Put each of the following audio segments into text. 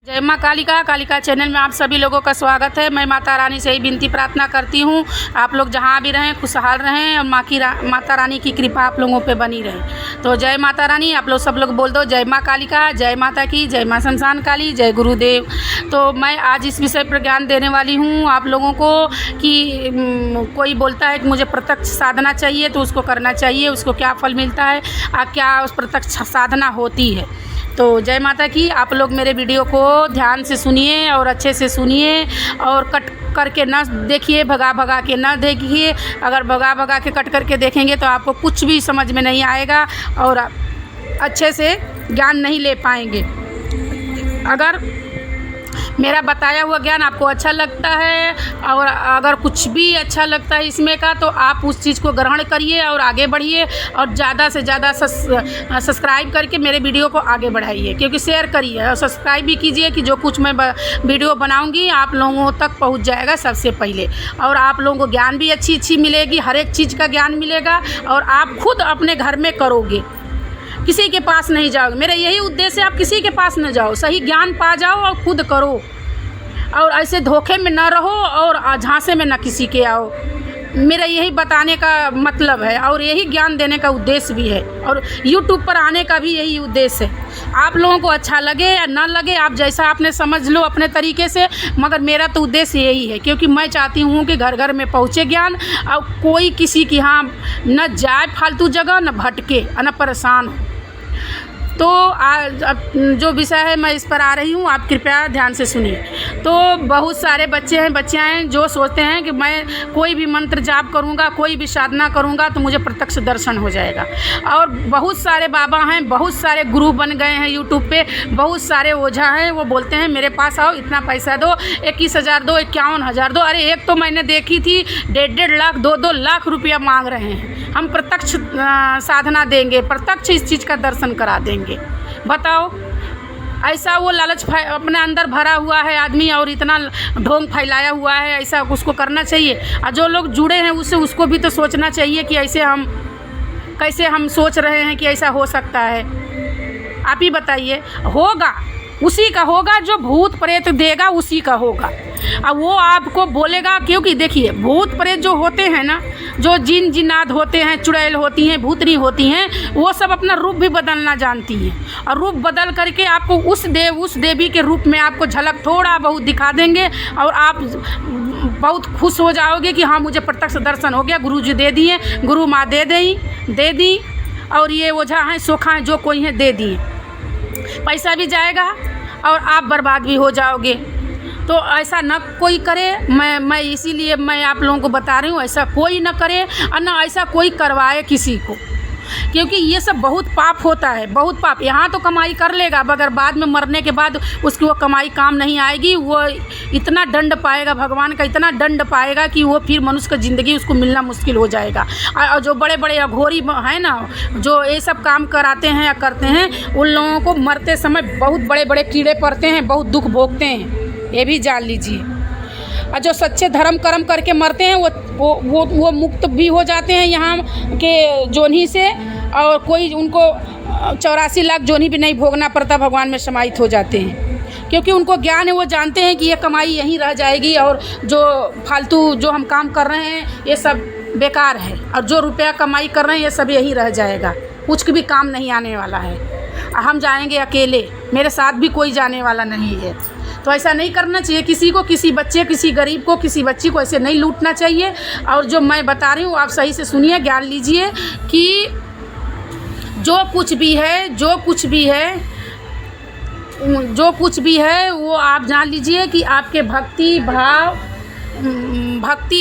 जय माँ कालिका कालिका चैनल में आप सभी लोगों का स्वागत है। मैं माता रानी से ही विनती प्रार्थना करती हूँ, आप लोग जहाँ भी रहें खुशहाल रहें और माता रानी की कृपा आप लोगों पे बनी रहे। तो जय माता रानी, आप लोग सब लोग बोल दो जय माँ कालिका, जय माता की, जय माँ शमशान काली, जय गुरुदेव। तो मैं आज इस विषय पर ज्ञान देने वाली हूँ आप लोगों को कि कोई बोलता है कि मुझे प्रत्यक्ष साधना चाहिए तो उसको करना चाहिए, उसको क्या फल मिलता है, क्या उस प्रत्यक्ष साधना होती है। तो जय माता की, आप लोग मेरे वीडियो को ध्यान से सुनिए और अच्छे से सुनिए और कट करके ना देखिए, भगा भगा के ना देखिए। अगर भगा भगा के कट करके देखेंगे तो आपको कुछ भी समझ में नहीं आएगा और अच्छे से ज्ञान नहीं ले पाएंगे। अगर मेरा बताया हुआ ज्ञान आपको अच्छा लगता है और अगर कुछ भी अच्छा लगता है इसमें का, तो आप उस चीज़ को ग्रहण करिए और आगे बढ़िए और ज़्यादा से ज़्यादा सब्सक्राइब करके मेरे वीडियो को आगे बढ़ाइए, क्योंकि शेयर करिए और सब्सक्राइब भी कीजिए कि जो कुछ मैं वीडियो बनाऊंगी आप लोगों तक पहुंच जाएगा सबसे पहले और आप लोगों को ज्ञान भी अच्छी मिलेगी, हर एक चीज़ का ज्ञान मिलेगा और आप खुद अपने घर में करोगे, किसी के पास नहीं जाओगे। मेरा यही उद्देश्य है, आप किसी के पास न जाओ, सही ज्ञान पा जाओ और खुद करो और ऐसे धोखे में न रहो और झांसे में न किसी के आओ। मेरा यही बताने का मतलब है और यही ज्ञान देने का उद्देश्य भी है और YouTube पर आने का भी यही उद्देश्य है। आप लोगों को अच्छा लगे या ना लगे, आप जैसा आपने समझ लो अपने तरीके से, मगर मेरा तो उद्देश्य यही है, क्योंकि मैं चाहती हूँ कि घर घर में पहुँचे ज्ञान और कोई किसी की यहाँ न जाए फालतू जगह, न भटके, न परेशान हो। तो आज जो विषय है मैं इस पर आ रही हूँ, आप कृपया ध्यान से सुनिए। तो बहुत सारे बच्चे हैं, बच्चियाँ हैं जो सोचते हैं कि मैं कोई भी मंत्र जाप करूँगा, कोई भी साधना करूँगा तो मुझे प्रत्यक्ष दर्शन हो जाएगा। और बहुत सारे बाबा हैं, बहुत सारे गुरु बन गए हैं यूट्यूब पे, बहुत सारे ओझा हैं, वो बोलते हैं मेरे पास आओ, इतना पैसा दो, 21,000 दो, 51,000 दो। अरे एक तो मैंने देखी थी 1.5 लाख 2-2 लाख रुपया मांग रहे हैं, हम प्रत्यक्ष साधना देंगे, प्रत्यक्ष इस चीज़ का दर्शन करा देंगे। बताओ, ऐसा वो लालच अपने अंदर भरा हुआ है आदमी और इतना ढोंग फैलाया हुआ है, ऐसा उसको करना चाहिए। और जो लोग जुड़े हैं उससे उसको भी तो सोचना चाहिए कि ऐसे हम कैसे हम सोच रहे हैं कि ऐसा हो सकता है। आप ही बताइए, होगा उसी का होगा, जो भूत प्रेत देगा उसी का होगा। अब वो आपको बोलेगा, क्योंकि देखिए भूत प्रेत जो होते हैं ना, जो जिन जिन्नात होते हैं, चुड़ैल होती हैं, भूतनी होती हैं, वो सब अपना रूप भी बदलना जानती हैं और रूप बदल करके आपको उस देवी के रूप में आपको झलक थोड़ा बहुत दिखा देंगे और आप बहुत खुश हो जाओगे कि हाँ मुझे प्रत्यक्ष दर्शन हो गया, गुरु जी दे दिए, गुरु माँ दे दी और ये ओझा हैं सोखा हैं जो कोई हैं दे दिए, पैसा भी जाएगा और आप बर्बाद भी हो जाओगे। तो ऐसा न कोई करे, मैं इसीलिए मैं आप लोगों को बता रही हूँ, ऐसा कोई न करे और न ऐसा कोई करवाए किसी को, क्योंकि ये सब बहुत पाप होता है, बहुत पाप। यहाँ तो कमाई कर लेगा मगर बाद में मरने के बाद उसकी वो कमाई काम नहीं आएगी, वो इतना दंड पाएगा, भगवान का इतना दंड पाएगा कि वो फिर मनुष्य का ज़िंदगी उसको मिलना मुश्किल हो जाएगा। और जो बड़े बड़े अघोरी हैं ना, जो ये सब काम कराते हैं या करते हैं, उन लोगों को मरते समय बहुत बड़े बड़े कीड़े पड़ते हैं, बहुत दुख भोगते हैं, ये भी जान लीजिए। और जो सच्चे धर्म कर्म करके मरते हैं वो मुक्त भी हो जाते हैं यहाँ के जोनी से, और कोई उनको 84 लाख जोनी भी नहीं भोगना पड़ता, भगवान में समाहित हो जाते हैं, क्योंकि उनको ज्ञान है, वो जानते हैं कि ये कमाई यहीं रह जाएगी और जो फालतू जो हम काम कर रहे हैं ये सब बेकार है और जो रुपया कमाई कर रहे हैं ये सब यहीं रह जाएगा, कुछ भी काम नहीं आने वाला है। हम जाएंगे अकेले, मेरे साथ भी कोई जाने वाला नहीं है। तो ऐसा नहीं करना चाहिए किसी को, किसी बच्चे, किसी गरीब को, किसी बच्ची को ऐसे नहीं लूटना चाहिए। और जो मैं बता रही हूँ आप सही से सुनिए, ज्ञान लीजिए कि जो कुछ भी है वो आप जान लीजिए कि आपके भक्ति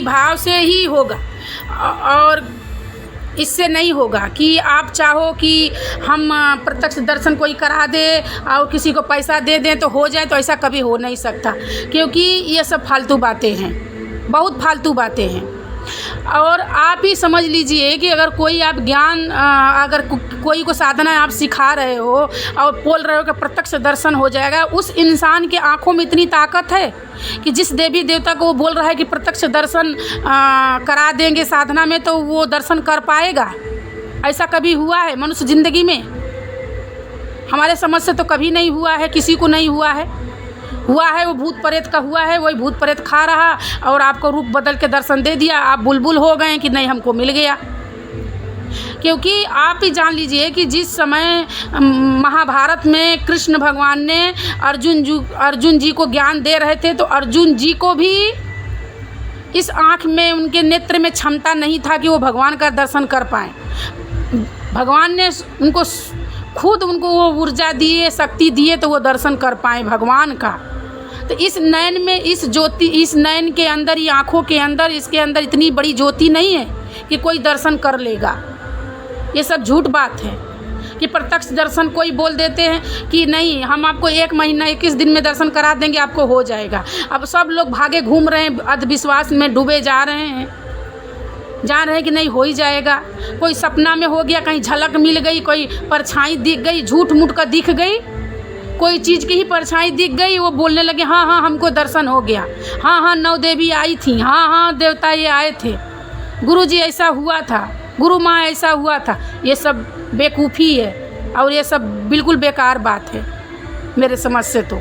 भाव से ही होगा और इससे नहीं होगा कि आप चाहो कि हम प्रत्यक्ष दर्शन कोई करा दे और किसी को पैसा दे दें तो हो जाए, तो ऐसा कभी हो नहीं सकता, क्योंकि ये सब फालतू बातें हैं, बहुत फालतू बातें हैं। और आप ही समझ लीजिए कि अगर कोई आप ज्ञान अगर कोई को साधना आप सिखा रहे हो और बोल रहे हो कि प्रत्यक्ष दर्शन हो जाएगा, उस इंसान के आँखों में इतनी ताकत है कि जिस देवी देवता को वो बोल रहा है कि प्रत्यक्ष दर्शन करा देंगे साधना में, तो वो दर्शन कर पाएगा? ऐसा कभी हुआ है मनुष्य ज़िंदगी में? हमारे समझ से तो कभी नहीं हुआ है, किसी को नहीं हुआ है। हुआ है वो भूत प्रेत का हुआ है, वही भूत प्रेत खा रहा और आपको रूप बदल के दर्शन दे दिया, आप बुलबुल हो गए कि नहीं हमको मिल गया। क्योंकि आप ही जान लीजिए कि जिस समय महाभारत में कृष्ण भगवान ने अर्जुन जी को ज्ञान दे रहे थे, तो अर्जुन जी को भी इस आँख में, उनके नेत्र में क्षमता नहीं था कि वो भगवान का दर्शन कर पाएँ। भगवान ने उनको खुद उनको वो ऊर्जा दिए, शक्ति दिए, तो वो दर्शन कर पाएँ भगवान का। तो इस नयन में, इस ज्योति, इस नयन के अंदर, ये आँखों के अंदर, इसके अंदर इतनी बड़ी ज्योति नहीं है कि कोई दर्शन कर लेगा। ये सब झूठ बात है कि प्रत्यक्ष दर्शन कोई बोल देते हैं कि नहीं हम आपको 1 महीना 21 दिन में दर्शन करा देंगे, आपको हो जाएगा। अब सब लोग भागे घूम रहे हैं, अंधविश्वास में डूबे जा रहे हैं, जान रहे हैं कि नहीं हो ही जाएगा। कोई सपना में हो गया, कहीं झलक मिल गई, कोई परछाई दिख गई, झूठ मूठ का दिख गई, कोई चीज़ की ही परछाई दिख गई, वो बोलने लगे हाँ हाँ हमको दर्शन हो गया, हाँ हाँ 9 देवी आई थी, हाँ हाँ देवता ये आए थे, गुरुजी ऐसा हुआ था, गुरु माँ ऐसा हुआ था। ये सब बेवकूफ़ी है और ये सब बिल्कुल बेकार बात है मेरे समझ से। तो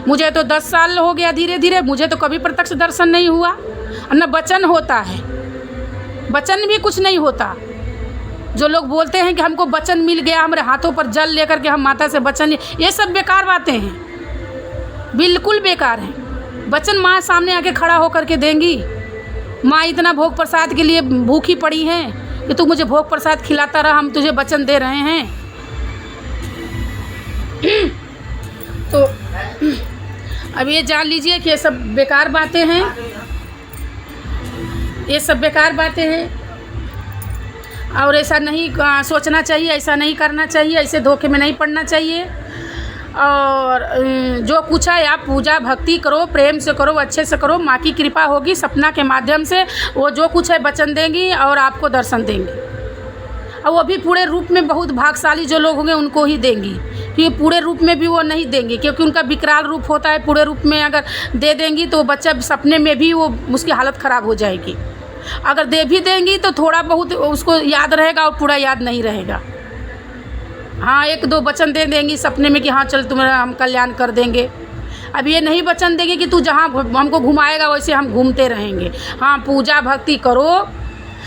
मुझे तो 10 साल हो गया धीरे धीरे, मुझे तो कभी प्रत्यक्ष दर्शन नहीं हुआ, न वचन होता है, वचन भी कुछ नहीं होता। जो लोग बोलते हैं कि हमको वचन मिल गया, हमारे हाथों पर जल लेकर के हम माता से वचन, ये सब बेकार बातें हैं, बिल्कुल बेकार हैं। वचन माँ सामने आके खड़ा होकर के देंगी। माँ इतना भोग प्रसाद के लिए भूखी पड़ी हैं कि तू मुझे भोग प्रसाद खिलाता रहा, हम तुझे वचन दे रहे हैं। तो अब ये जान लीजिए कि ये सब बेकार बातें हैं, ये सब बेकार बातें हैं और ऐसा नहीं सोचना चाहिए, ऐसा नहीं करना चाहिए, ऐसे धोखे में नहीं पड़ना चाहिए। और जो कुछ है आप पूजा भक्ति करो, प्रेम से करो, अच्छे से करो, माँ की कृपा होगी। सपना के माध्यम से वो जो कुछ है वचन देंगी और आपको दर्शन देंगी। और वो भी पूरे रूप में, बहुत भाग्यशाली जो लोग होंगे उनको ही देंगी, क्योंकि पूरे रूप में भी वो नहीं देंगी, क्योंकि उनका विकराल रूप होता है। पूरे रूप में अगर दे देंगी तो बच्चा सपने में भी वो उसकी हालत ख़राब हो जाएगी। अगर दे भी देंगी तो थोड़ा बहुत उसको याद रहेगा और पूरा याद नहीं रहेगा। हाँ 1-2 वचन दे देंगी सपने में कि हाँ चल तुम्हारा हम कल्याण कर देंगे। अब ये नहीं वचन देंगे कि तू जहाँ हमको घुमाएगा वैसे हम घूमते रहेंगे। हाँ पूजा भक्ति करो,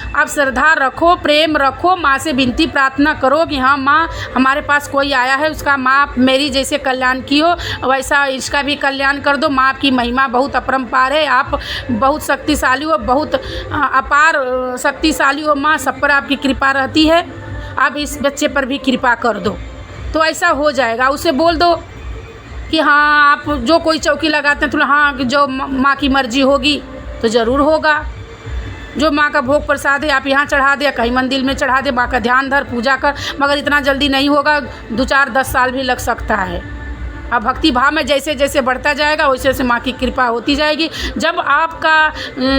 आप श्रद्धा रखो, प्रेम रखो, माँ से विनती प्रार्थना करो कि हाँ माँ हमारे पास कोई आया है, उसका माँ मेरी जैसे कल्याण की हो वैसा इसका भी कल्याण कर दो। माँ आपकी महिमा बहुत अपरंपार है, आप बहुत शक्तिशाली हो, बहुत अपार शक्तिशाली हो माँ, सब पर आपकी कृपा रहती है, आप इस बच्चे पर भी कृपा कर दो। तो ऐसा हो जाएगा। उसे बोल दो कि हाँ आप जो कोई चौकी लगाते हैं तो हाँ जो माँ की मर्जी होगी तो ज़रूर होगा। जो माँ का भोग प्रसाद है आप यहाँ चढ़ा दे, कहीं मंदिर में चढ़ा दे, माँ का ध्यान धर, पूजा कर, मगर इतना जल्दी नहीं होगा, 2-4-10 साल भी लग सकता है। अब भक्ति भाव में जैसे जैसे बढ़ता जाएगा वैसे वैसे माँ की कृपा होती जाएगी। जब आपका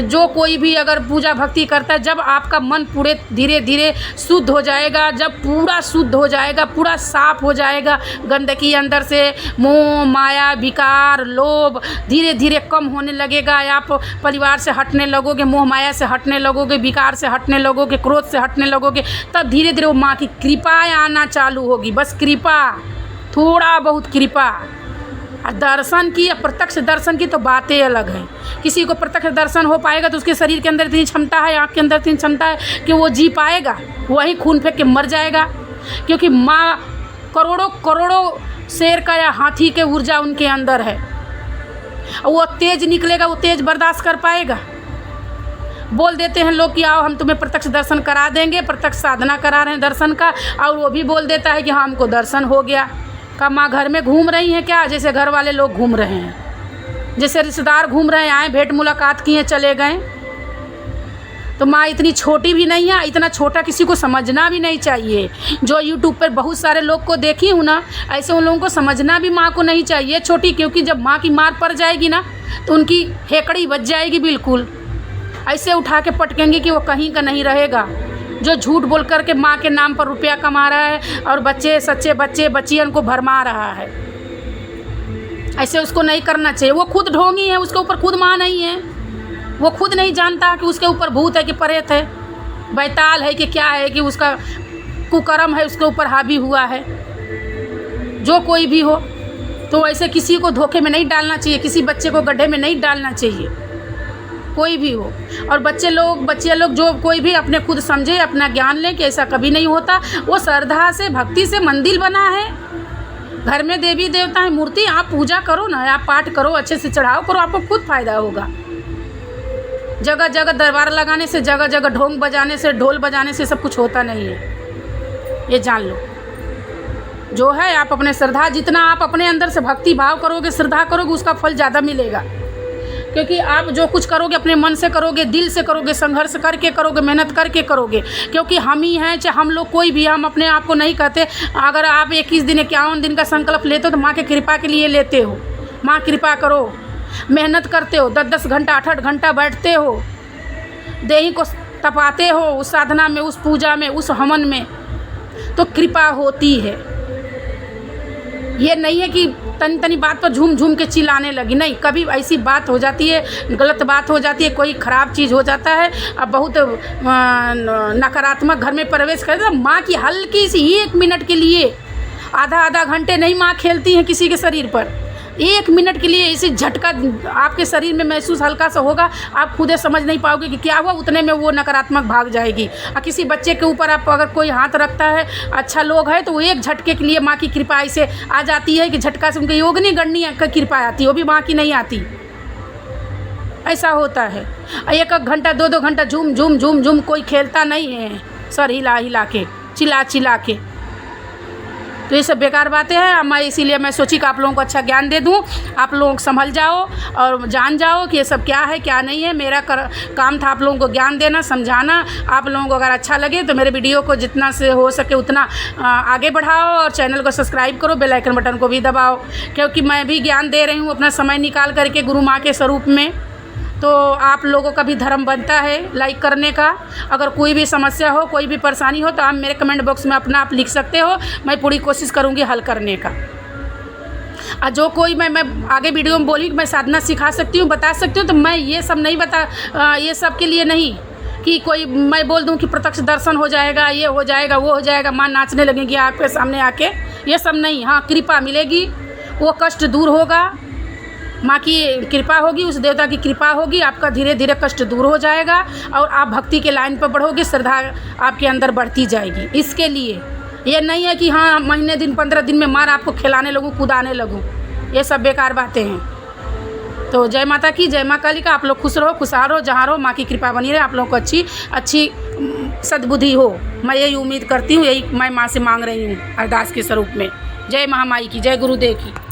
जो कोई भी अगर पूजा भक्ति करता है, जब आपका मन पूरे धीरे धीरे शुद्ध हो जाएगा, जब पूरा शुद्ध हो जाएगा, पूरा साफ हो जाएगा, गंदगी अंदर से, मोह माया विकार लोभ धीरे धीरे कम होने लगेगा। आप परिवार से हटने लगोगे, मोह माया से हटने लगोगे, विकार से हटने लगोगे, क्रोध से हटने लगोगे, तब धीरे धीरे वो माँ की कृपा आना चालू होगी। बस कृपा, थोड़ा बहुत कृपा। दर्शन की, प्रत्यक्ष दर्शन की तो बातें अलग है। किसी को प्रत्यक्ष दर्शन हो पाएगा तो उसके शरीर के अंदर इतनी क्षमता है, आँख के अंदर इतनी क्षमता है कि वो जी पाएगा, वहीं खून फेंक के मर जाएगा। क्योंकि माँ करोड़ों करोड़ों शेर का या हाथी के ऊर्जा उनके अंदर है, वो तेज निकलेगा, वो तेज बर्दाश्त कर पाएगा। बोल देते हैं लोग कि आओ हम तुम्हें प्रत्यक्ष दर्शन करा देंगे, प्रत्यक्ष साधना करा रहे हैं दर्शन का, और वो भी बोल देता है कि हाँ हमको दर्शन हो गया। का माँ घर में घूम रही हैं क्या, जैसे घर वाले लोग घूम रहे हैं, जैसे रिश्तेदार घूम रहे हैं, आए भेंट मुलाकात किए चले गए। तो माँ इतनी छोटी भी नहीं है, इतना छोटा किसी को समझना भी नहीं चाहिए। जो यूट्यूब पर बहुत सारे लोग को देखी हूँ ना, ऐसे उन लोगों को समझना भी माँ को नहीं चाहिए छोटी, क्योंकि जब माँ की मार पड़ जाएगी ना तो उनकी हेकड़ी बच जाएगी बिल्कुल। ऐसे उठा के पटकेंगे कि वो कहीं का नहीं रहेगा। जो झूठ बोल कर के माँ के नाम पर रुपया कमा रहा है और बच्चे सच्चे बच्चे बच्चियन को भरमा रहा है, ऐसे उसको नहीं करना चाहिए। वो खुद ढोंगी है, उसके ऊपर खुद माँ नहीं है, वो खुद नहीं जानता कि उसके ऊपर भूत है कि प्रेत है, बैताल है कि क्या है, कि उसका कुकर्म है उसके ऊपर हावी हुआ है। जो कोई भी हो, तो ऐसे किसी को धोखे में नहीं डालना चाहिए, किसी बच्चे को गड्ढे में नहीं डालना चाहिए, कोई भी हो। और बच्चे लोग जो कोई भी अपने खुद समझे, अपना ज्ञान लें कि ऐसा कभी नहीं होता। वो श्रद्धा से, भक्ति से मंदिर बना है, घर में देवी देवता है, मूर्ति, आप पूजा करो ना, आप पाठ करो, अच्छे से चढ़ाओ करो, आपको खुद फ़ायदा होगा। जगह जगह दरबार लगाने से, जगह जगह ढोंग बजाने से, ढोल बजाने से सब कुछ होता नहीं है, ये जान लो। जो है आप अपने श्रद्धा, जितना आप अपने अंदर से भक्ति भाव करोगे, श्रद्धा करोगे, उसका फल ज़्यादा मिलेगा। क्योंकि आप जो कुछ करोगे अपने मन से करोगे, दिल से करोगे, संघर्ष करके करोगे, मेहनत करके करोगे। क्योंकि हम ही हैं, चाहे हम लोग कोई भी, हम अपने आप को नहीं कहते। अगर आप 21 दिन 51 दिन का संकल्प लेते हो तो माँ के कृपा के लिए लेते हो। माँ कृपा करो, मेहनत करते हो, 10-10 घंटा 8-8 घंटा बैठते हो, देही को तपाते हो उस साधना में, उस पूजा में, उस हवन में, तो कृपा होती है। ये नहीं है कि तनी तनी बात पर झूम झूम के चिल्लाने लगी, नहीं। कभी ऐसी बात हो जाती है, गलत बात हो जाती है, कोई ख़राब चीज़ हो जाता है, अब बहुत नकारात्मक घर में प्रवेश कर देता, माँ की हल्की सी 1 मिनट के लिए, आधा घंटे नहीं माँ खेलती हैं किसी के शरीर पर, 1 मिनट के लिए इसी झटका आपके शरीर में महसूस हल्का सा होगा, आप खुद समझ नहीं पाओगे कि क्या हुआ, उतने में वो नकारात्मक भाग जाएगी। और किसी बच्चे के ऊपर आप अगर कोई हाथ रखता है, अच्छा लोग है, तो वो एक झटके के लिए माँ की कृपा ऐसे आ जाती है कि झटका से उनके योगिनी गणनी का कृपा आती है, वो भी माँ की नहीं आती। ऐसा होता है। 1-1 घंटा 2-2 घंटा झूम झूम झूम झूम कोई खेलता नहीं है, सर हिला हिला के, चिल्ला चिल्ला के। तो ये सब बेकार बातें हैं। मैं इसीलिए मैं सोची कि आप लोगों को अच्छा ज्ञान दे दूं, आप लोग संभल जाओ और जान जाओ कि ये सब क्या है क्या नहीं है। मेरा काम था आप लोगों को ज्ञान देना, समझाना। आप लोगों को अगर अच्छा लगे तो मेरे वीडियो को जितना से हो सके उतना आगे बढ़ाओ और चैनल को सब्सक्राइब करो, बेल आइकन बटन को भी दबाओ, क्योंकि मैं भी ज्ञान दे रही हूँ अपना समय निकाल करके गुरु माँ के स्वरूप में। तो आप लोगों का भी धर्म बनता है लाइक करने का। अगर कोई भी समस्या हो, कोई भी परेशानी हो, तो आप मेरे कमेंट बॉक्स में अपना आप लिख सकते हो, मैं पूरी कोशिश करूँगी हल करने का। और जो कोई मैं आगे वीडियो में बोली कि मैं साधना सिखा सकती हूँ, बता सकती हूँ, तो मैं ये सब नहीं ये सब के लिए नहीं कि कोई मैं बोल दूँ कि प्रत्यक्ष दर्शन हो जाएगा, ये हो जाएगा, वो हो जाएगा, माँ नाचने लगेगी आपके सामने आके, ये सब नहीं। हाँ, कृपा मिलेगी, वो कष्ट दूर होगा, माँ की कृपा होगी, उस देवता की कृपा होगी, आपका धीरे धीरे कष्ट दूर हो जाएगा और आप भक्ति के लाइन पर बढ़ोगे, श्रद्धा आपके अंदर बढ़ती जाएगी। इसके लिए ये नहीं है कि हाँ महीने दिन 15 दिन में मार आपको खिलाने लगूँ, कुदाने लगूँ, ये सब बेकार बातें हैं। तो जय माता की, जय माँ काली का। आप लोग खुश रहो, खुशहाल रहो, जहाँ रहो, माँ की कृपा बनी रहे, आप लोगों को अच्छी सद्बुद्धि हो। मैं यही उम्मीद करती हूँ, यही मैं माँ से मांग रही हूँ अरदास के स्वरूप में। जय महामाई की, जय गुरुदेव की।